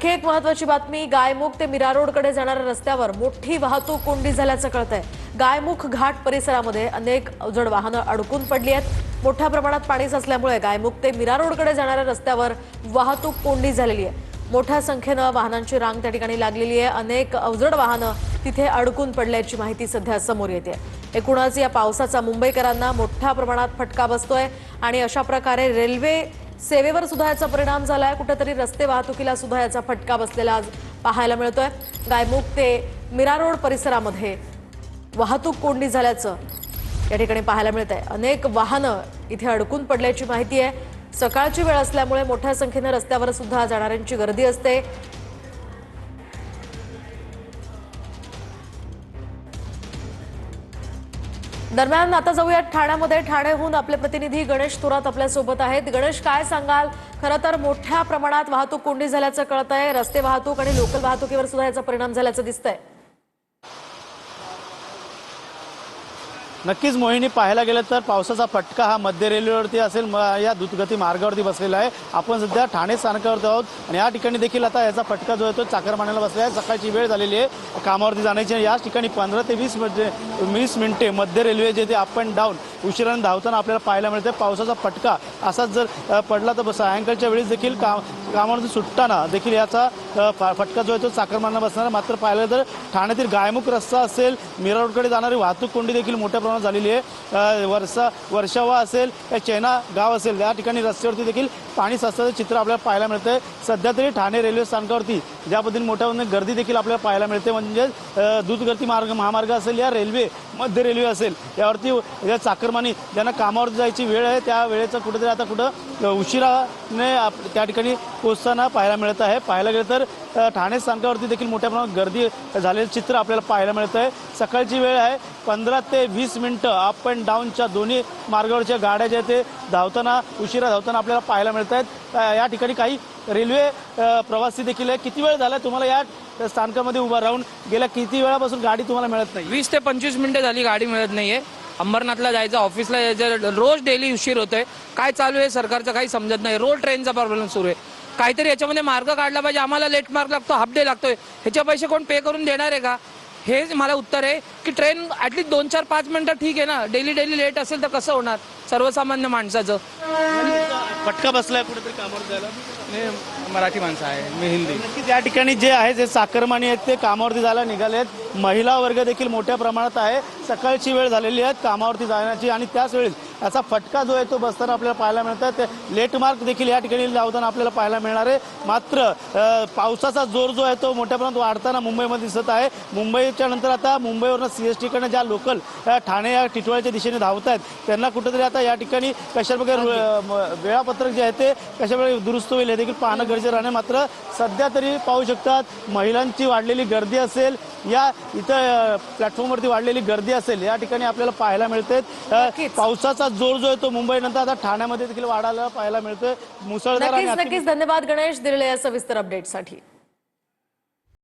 आणखी एक महत्त्वाची बातमी, गायमुख ते मीरा रोडकडे जाणाऱ्या रस्त्यावर मोठी वाहतूक कोंडी झाल्याचं कळतंय। गायमुख घाट परिसरामध्ये अनेक अवजड वाहनं अडकून पडली आहेत। मोठ्या प्रमाणात पाणी साचल्यामुळे गायमुख ते मीरा रोडकडे जाणाऱ्या रस्त्यावर वाहतूक कोंडी झालेली आहे। मोठ्या संख्येने वाहनांची रांग त्या ठिकाणी लागलेली आहे। अनेक अवजड वाहनं तिथे अडकून पडल्याची माहिती सध्या समोर येते। एकूणच या पावसाचा मुंबईकरांना मोठ्या प्रमाणात फटका बसतोय आणि अशा प्रकारे रेल्वे सेवेवर सुद्धा याचा परिणाम झालाय। कुठेतरी रस्ते वाहतुकीला सुद्धा याचा फटका बसलेला आज पाहायला मिळतोय। गायमुख ते मीरा रोड परिसरामध्ये वाहतूक कोंडी झाल्याचं या ठिकाणी पाहायला मिळतंय। अनेक वाहनं इथे अडकून पडल्याची माहिती आहे। सकाळची वेळ असल्यामुळे मोठ्या संख्येने रस्त्यावर सुद्धा जाणाऱ्यांची गर्दी असते। दरम्यान आता जाऊयात ठाण्यामध्ये। ठाणेहून आपले प्रतिनिधी गणेश थोरात आपल्या सोबत आहेत। गणेश, काय सांगाल? खरं तर मोठ्या प्रमाणात वाहतूक कोंडी झाल्याचं कळतंय। रस्ते वाहतूक आणि लोकल वाहतुकीवर सुद्धा याचा परिणाम झाल्याचं दिसतंय। नक्कीच मोहिनी, पाहायला गेलं तर पावसाचा फटका हा मध्य रेल्वेवरती असेल, या द्रुतगती मार्गावरती बसलेला आहे। आपण सध्या ठाणे स्थानकावरती आहोत आणि या ठिकाणी देखील आता याचा फटका जो आहे तो चाकरमान्याला बसला आहे। सकाळची वेळ झालेली आहे कामावरती जाण्याची। याच ठिकाणी 15 ते 20 मिनिटे मध्य रेल्वे जे ते अप अँड डाऊन उशिराने धावताना आपल्याला पाहायला मिळते। पावसाचा फटका असाच जर पडला तर सायंकाळच्या वेळेस देखील कामावरती सुटताना देखील याचा फटका जो आहे तो चाकरमान्याला बसणार। मात्र पाहिलं तर ठाण्यातील गायमुख रस्ता असेल, मीरा रोडकडे जाणारी वाहतूक कोंडी देखील मोठ्या प्रमाणात झालेली आहे। वर्षावा असेल या चेना गाव असेल, या ठिकाणी रस्त्यावरती देखील पाणी साचल्याचं चित्र आपल्याला पाहायला मिळतंय। सध्या तरी ठाणे रेल्वे स्थानकावरती ज्या पद्धतीने मोठ्या गर्दी देखील आपल्याला पाहायला मिळते, म्हणजे द्रुतगती महामार्ग असेल या रेल्वे मध्य रेल्वे असेल यावरती या चाकरमानी ज्यांना कामावरती जायची वेळ आहे त्या वेळेचं कुठेतरी आता कुठं उशिराने त्या ठिकाणी पोहोचताना पाहायला मिळत आहे। पाहायला गेलं तर ठाणे स्थानकावरती देखील मोठ्या प्रमाणात गर्दी झालेलं चित्र आपल्याला पाहायला मिळत आहे। सकाळची वेळ आहे, 15 ते 20 मिनिटं अप अँड डाऊनच्या दोन्ही मार्गावरच्या गाड्या ज्या ते उशिरा धावताना आपल्याला पाहायला मिळत आहेत। या ठिकाणी काही रेल्वे प्रवासी देखील आहे। किती वेळ झाला तुम्हाला या स्थानकामध्ये उभा राहून? गेल्या किती वेळापासून गाडी तुम्हाला मिळत नाही? 20 ते 25 मिनिटं झाली गाडी मिळत नाहीये। अंबरनाथला जायचं, ऑफिसला जायचं, रोज डेली उशीर होतोय। काय चालू आहे सरकारचं काही समजत नाही। रोज ट्रेनचा प्रॉब्लेम सुरू आहे। काहीतरी याच्यामध्ये मार्ग काढला पाहिजे। आम्हाला लेट मार्क लागतो, हाफ डे लागतोय, ह्याचे पैसे कोण पे करून देणार आहे का? हे मला उत्तर आहे की ट्रेन ॲटलीस्ट 2, 4, 5 मिनिटं ठीक आहे ना। डेली लेट असेल तर कसं होणार सर्वसामान्य माणसाचं? फटका बसलाय कुठेतरी कामावर जायला? मी मराठी माणसं आहे, मी हिंदी। नक्कीच या ठिकाणी जे आहे जे चाकरमानी आहेत ते कामावरती जायला निघाले आहेत। महिला वर्ग देखील मोठ्या प्रमाणात आहे। सकाळची वेळ झालेली आहे कामावरती जाण्याची आणि त्याच वेळेस याचा फटका जो आहे तो बसताना आपल्याला पाहायला मिळतात। लेट मार्क देखील या ठिकाणी लावताना आपल्याला पाहायला मिळणार आहे। मात्र पावसाचा जोर जो आहे तो मोठ्या प्रमाणात वाढताना मुंबईमध्ये दिसत आहे। मुंबईच्या नंतर आता मुंबईवरून CST कडे ज्या लोकल ठाणे या टिटवाळ्याच्या दिशेने धावत आहेत त्यांना कुठेतरी आता या ठिकाणी कशाप्रकारे वेळापत्रक जे आहे ते कशाप्रकारे दुरुस्त होईल हे देखील पाहणं गरजेचं राहणे। मात्र सध्या तरी पाहू शकतात महिलांची वाढलेली गर्दी असेल, या इथं प्लॅटफॉर्मवरती वाढलेली गर्दी असेल, या ठिकाणी आपल्याला पाहायला मिळते। पावसाचा जोर जो आहे तो मुंबईनंतर आता ठाण्यामध्ये देखील वाढायला पाहायला मिळतोय। मुसळधार नक्कीच धन्यवाद गणेश दिलेल्या या सविस्तर अपडेटसाठी।